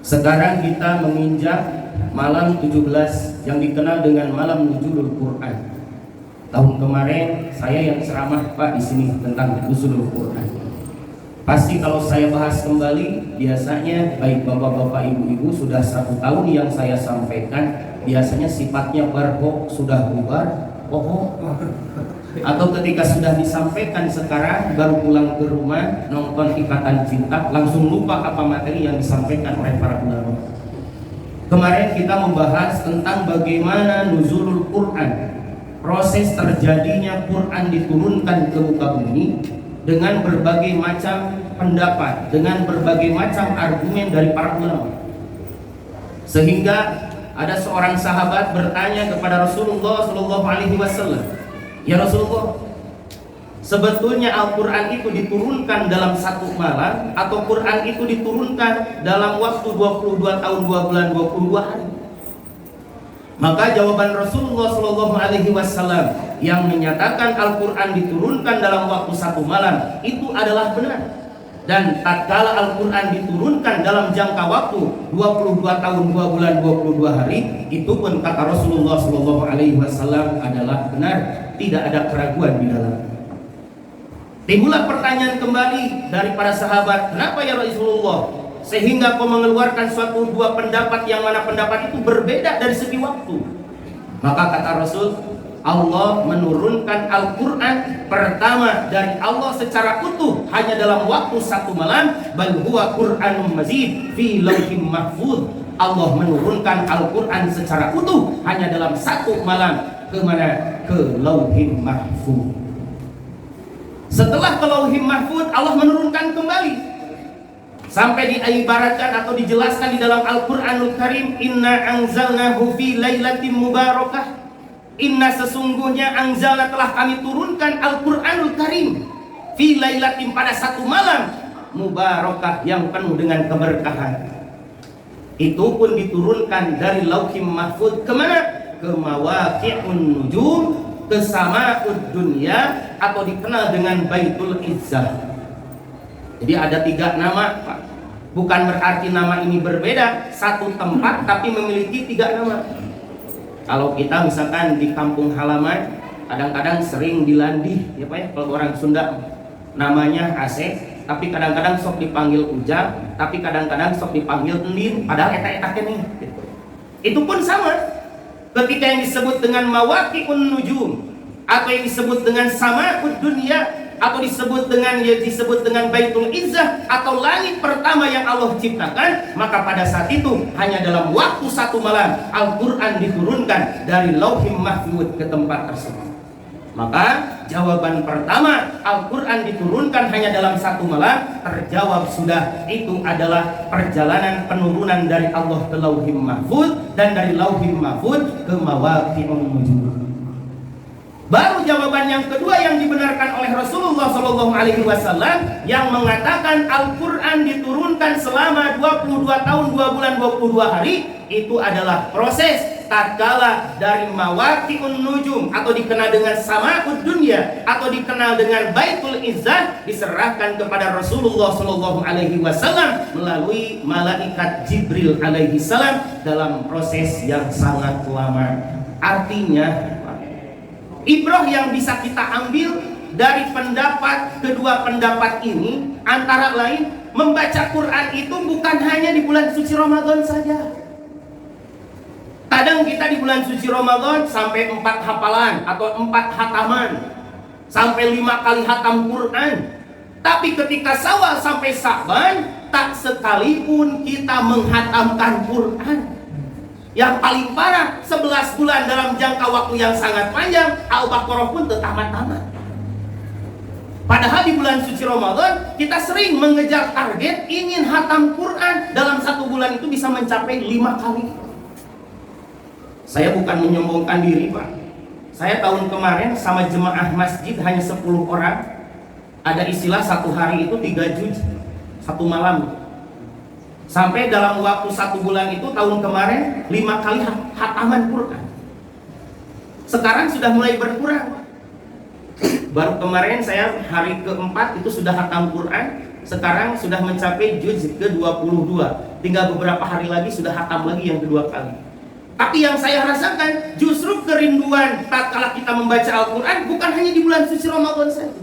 Sekarang kita menginjak malam 17 yang dikenal dengan malam nuzulul Quran. Tahun kemarin saya yang ceramah Pak di sini tentang nuzulul Quran. Pasti kalau saya bahas kembali, biasanya baik bapak-bapak, ibu-ibu sudah 1 tahun yang saya sampaikan, biasanya sifatnya barhok, sudah bubar, atau ketika sudah disampaikan sekarang baru pulang ke rumah nonton Ikatan Cinta langsung lupa apa materi yang disampaikan oleh para ulama. Kemarin kita membahas tentang bagaimana nuzulul Quran, proses terjadinya Quran diturunkan ke muka bumi dengan berbagai macam pendapat, dengan berbagai macam argumen dari para ulama. Sehingga ada seorang sahabat bertanya kepada Rasulullah Shallallahu Alaihi Wasallam, "Ya Rasulullah, sebetulnya Al-Quran itu diturunkan dalam 1 malam atau Quran itu diturunkan dalam waktu 22 tahun 2 bulan 22 hari?" Maka jawaban Rasulullah Shallallahu Alaihi Wasallam yang menyatakan Al-Quran diturunkan dalam waktu 1 malam itu adalah benar. Dan tatkala Al-Quran diturunkan dalam jangka waktu 22 tahun 2 bulan 22 hari, itu pun kata Rasulullah Shallallahu Alaihi Wasallam adalah benar, tidak ada keraguan di dalam. Timbullah pertanyaan kembali dari para sahabat, kenapa ya Rasulullah sehingga kau mengeluarkan suatu 2 pendapat yang mana pendapat itu berbeda dari segi waktu? Maka kata Rasul, Allah menurunkan Al-Quran pertama dari Allah secara utuh hanya dalam waktu 1 malam, bal huwa Qur'anun mazid fi lauhim mahfuz. Allah menurunkan Al-Quran secara utuh hanya dalam 1 malam. Ke mana? Ke lauhim mahfuz. Setelah ke lauhim mahfuz, Allah menurunkan kembali sampai diibaratkan atau dijelaskan di dalam Al-Quranul Karim, inna anzalnahu fi lailatin mubarakah. Inna sesungguhnya anzalna telah kami turunkan Al-Quranul Karim fi lailatin pada 1 malam mubarakah yang penuh dengan keberkahan. Itu pun diturunkan dari lauhim mahfuz kemana? Ke mawaqi'un nujum, ke sama'ud dunya atau dikenal dengan Baitul Izzah. Jadi ada 3 nama Pak. Bukan berarti nama ini berbeda, 1 tempat tapi memiliki 3 nama. Kalau kita misalkan di kampung halaman, kadang-kadang sering dilandih, ya Pak ya, kalau orang Sunda namanya Asep, tapi kadang-kadang sok dipanggil Ujang, tapi kadang-kadang sok dipanggil Endin, padahal eta-eta nih. Itu pun sama. Ketika yang disebut dengan mawaqi'un nujum atau yang disebut dengan sama'ud dunya atau disebut dengan Baitul Izzah atau langit pertama yang Allah ciptakan, maka pada saat itu hanya dalam waktu 1 malam Al-Quran diturunkan dari lauhim mahfuz ke tempat tersebut. Maka jawaban pertama, Al-Quran diturunkan hanya dalam 1 malam, terjawab sudah. Itu adalah perjalanan penurunan dari Allah ke lauhim mahfuz dan dari lauhim mahfuz ke mawaqi'un nujum. Baru jawaban yang kedua yang dibenarkan oleh Rasulullah Shallallahu Alaihi Wasallam yang mengatakan Al-Quran diturunkan selama 22 tahun 2 bulan 22 hari, itu adalah proses tatkala dari mawaqi'un nujum atau dikenal dengan sama'ud dunya atau dikenal dengan Baitul Izzah diserahkan kepada Rasulullah Shallallahu Alaihi Wasallam melalui malaikat Jibril alaihi salam dalam proses yang sangat lama. Artinya ibrah yang bisa kita ambil dari kedua pendapat ini antara lain, membaca Quran itu bukan hanya di bulan suci Ramadan saja. Kadang kita di bulan suci Ramadan sampai 4 hafalan atau 4 hataman, sampai 5 kali hatam Quran. Tapi ketika Syawal sampai Sa'ban, tak sekalipun kita menghatamkan Quran. Yang paling parah 11 bulan dalam jangka waktu yang sangat panjang, Al-Baqarah pun tamat-tamat. Padahal di bulan suci Ramadan kita sering mengejar target ingin hatam Quran dalam 1 bulan itu bisa mencapai 5 kali. Saya bukan menyombongkan diri Pak. Saya tahun kemarin sama jemaah masjid hanya 10 orang. Ada istilah 1 hari itu 3 juz 1 malam. Sampai dalam waktu 1 bulan itu tahun kemarin 5 kali hataman Quran. Sekarang sudah mulai berkurang. Baru kemarin saya hari ke-4 itu sudah hatam Quran. Sekarang sudah mencapai juz ke-22. Tinggal beberapa hari lagi sudah hatam lagi yang kedua kali. Tapi yang saya rasakan justru kerinduan tatkala kita membaca Al-Quran bukan hanya di bulan suci Ramadan saja.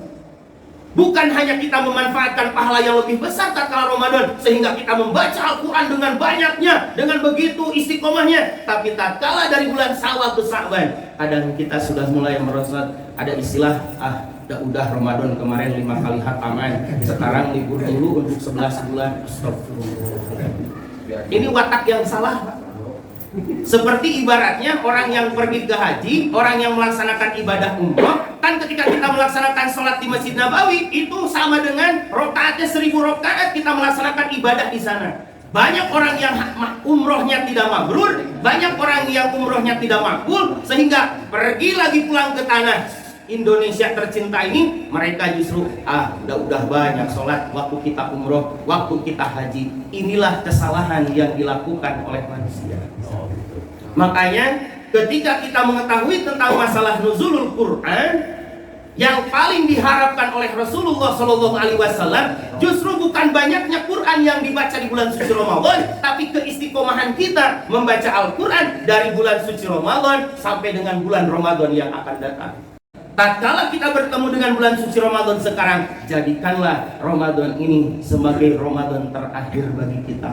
Bukan hanya kita memanfaatkan pahala yang lebih besar tatkala Ramadan sehingga kita membaca Al-Quran dengan banyaknya, dengan begitu istiqomahnya. Tapi tatkala dari bulan Syawal ke Sya'ban, kadang kita sudah mulai merasa ada istilah, udah Ramadan kemarin 5 kali khataman, sekarang libur dulu untuk 11 bulan. Ini watak yang salah, Pak. Seperti ibaratnya orang yang pergi ke haji, orang yang melaksanakan ibadah umroh, kan ketika kita melaksanakan sholat di Masjid Nabawi itu sama dengan rokaatnya 1000 rokaat kita melaksanakan ibadah di sana. Banyak orang yang umrohnya tidak mabrur, banyak orang yang umrohnya tidak makbul, sehingga pergi lagi pulang ke tanah Indonesia tercinta ini, mereka justru udah banyak sholat waktu kita umroh, waktu kita haji. Inilah kesalahan yang dilakukan oleh manusia. Makanya ketika kita mengetahui tentang masalah nuzulul Quran, yang paling diharapkan oleh Rasulullah SAW justru bukan banyaknya Quran yang dibaca di bulan suci Ramadan, tapi keistiqomahan kita membaca Al-Quran dari bulan suci Ramadan sampai dengan bulan Ramadan yang akan datang. Tatkala kita bertemu dengan bulan suci Ramadan sekarang, jadikanlah Ramadan ini sebagai Ramadan terakhir bagi kita.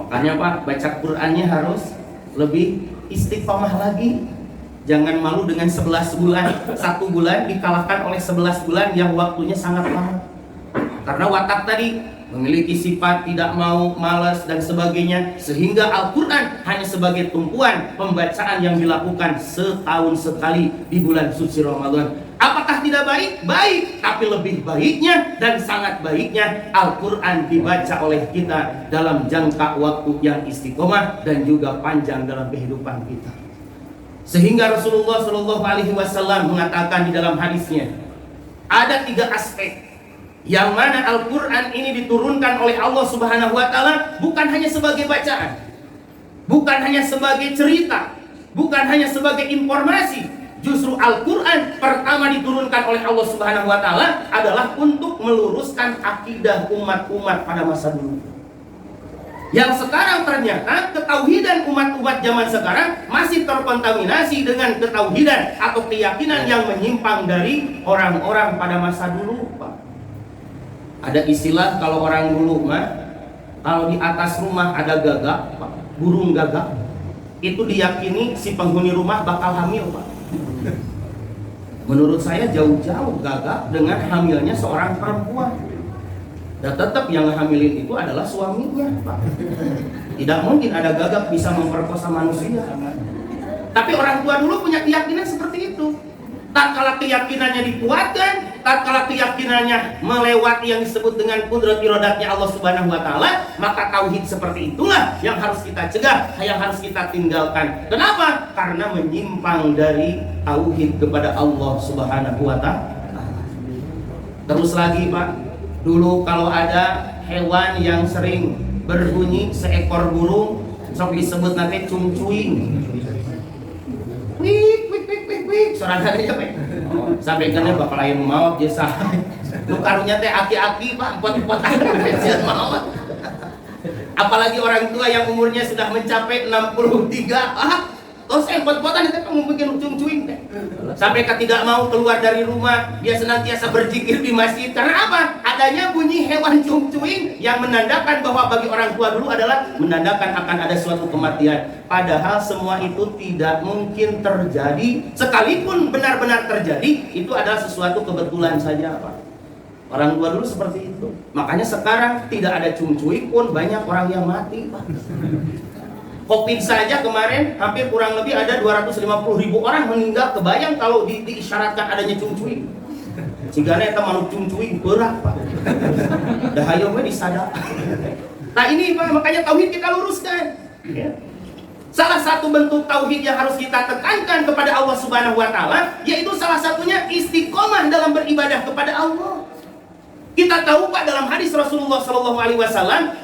Makanya Pak, baca Qurannya harus lebih istiqomah lagi. Jangan malu dengan 11 bulan. 1 bulan dikalahkan oleh 11 bulan yang waktunya sangat lama. Karena watak tadi memiliki sifat tidak mau, malas dan sebagainya, sehingga Al-Quran hanya sebagai tumpuan pembacaan yang dilakukan setahun sekali di bulan suci Ramadan. Apakah tidak baik? Baik, tapi lebih baiknya dan sangat baiknya Al-Quran dibaca oleh kita dalam jangka waktu yang istiqomah dan juga panjang dalam kehidupan kita. Sehingga Rasulullah SAW mengatakan di dalam hadisnya, ada 3 aspek yang mana Al-Quran ini diturunkan oleh Allah Subhanahu wa Ta'ala bukan hanya sebagai bacaan, bukan hanya sebagai cerita, bukan hanya sebagai informasi. Justru Al-Quran pertama diturunkan oleh Allah Subhanahu wa Ta'ala adalah untuk meluruskan akidah umat-umat pada masa dulu. Yang sekarang ternyata ketauhidan umat-umat zaman sekarang masih terkontaminasi dengan ketauhidan atau keyakinan yang menyimpang dari orang-orang pada masa dulu, Pak. Ada istilah kalau orang dulu mah, kalau di atas rumah ada gagak, Pak, burung gagak, itu diyakini si penghuni rumah bakal hamil, Pak. Menurut saya jauh-jauh gagak dengan hamilnya seorang perempuan. Dan tetap yang hamilin itu adalah suaminya, Pak. Tidak mungkin ada gagak bisa memperkosa manusia. Tapi orang tua dulu punya keyakinan seperti itu. Tatkala keyakinannya dikuatkan, tatkala keyakinannya melewati yang disebut dengan kudrat irodatnya Allah Subhanahu wa Ta'ala, maka tauhid seperti itulah yang harus kita cegah, yang harus kita tinggalkan. Kenapa? Karena menyimpang dari tauhid kepada Allah Subhanahu wa Ta'ala. Terus lagi, Pak, dulu kalau ada hewan yang sering berbunyi seekor burung, sok disebut nanti cungcuing. Wik, sorangannya Pak. Sampaikannya bakal lain maut jasa. Lu karunya teh aki-aki Pak, pot-potan pensiun maut. Apalagi orang tua yang umurnya sudah mencapai 63, saya pot-potan itu kamu bikin cung-cuing teh. Sampai tidak mau keluar dari rumah, dia senantiasa berzikir di masjid. Karena apa? Adanya bunyi hewan cung-cuing yang menandakan bahwa bagi orang tua dulu adalah menandakan akan ada suatu kematian. Padahal semua itu tidak mungkin terjadi. Sekalipun benar-benar terjadi, itu adalah sesuatu kebetulan saja, Pak. Orang tua dulu seperti itu. Makanya sekarang tidak ada cung-cuing pun banyak orang yang mati, Pak. Covid saja kemarin hampir kurang lebih ada 250.000 orang meninggal. Kebayang kalau diisyaratkan adanya cungcuing. Cigana eta manuk cungcuing berat, Pak. Dahayo mah disadap. Nah ini Pak, makanya tauhid kita luruskan. Ya. Salah satu bentuk tauhid yang harus kita tekankan kepada Allah Subhanahu wa Ta'ala, yaitu salah satunya istiqomah dalam beribadah kepada Allah. Kita tahu Pak, dalam hadis Rasulullah SAW,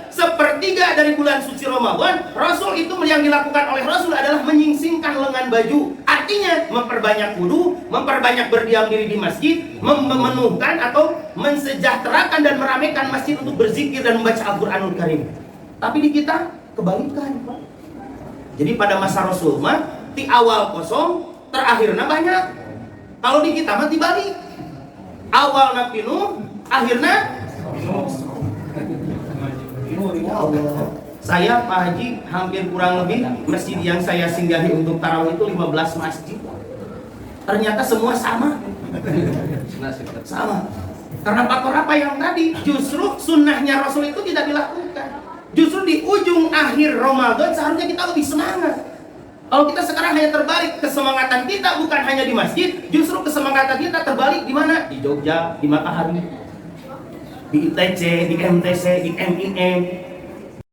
sepertiga dari bulan suci Ramadan, Rasul itu yang dilakukan oleh Rasul adalah menyingsingkan lengan baju. Artinya memperbanyak wudu, memperbanyak berdiam diri di masjid, memenuhkan atau mensejahterakan dan meramaikan masjid untuk berzikir dan membaca Al-Qur'anul Karim. Tapi di kita kebalikan, Pak. Jadi pada masa Rasulullah di awal kosong, terakhirnya banyak. Kalau di kita mah dibalik. Awalnya penuh, akhirnya saya Pak Haji hampir kurang lebih masjid yang saya singgahi untuk tarawih itu 15 masjid. Ternyata semua sama. Sama. Karena faktor apa yang tadi? Justru sunnahnya Rasul itu tidak dilakukan. Justru di ujung akhir Ramadan seharusnya kita lebih semangat. Kalau kita sekarang hanya terbalik, kesemangatan kita bukan hanya di masjid, justru kesemangatan kita terbalik di mana? Di Jogja, di Matahari, di ITC, di MTC, di MIM.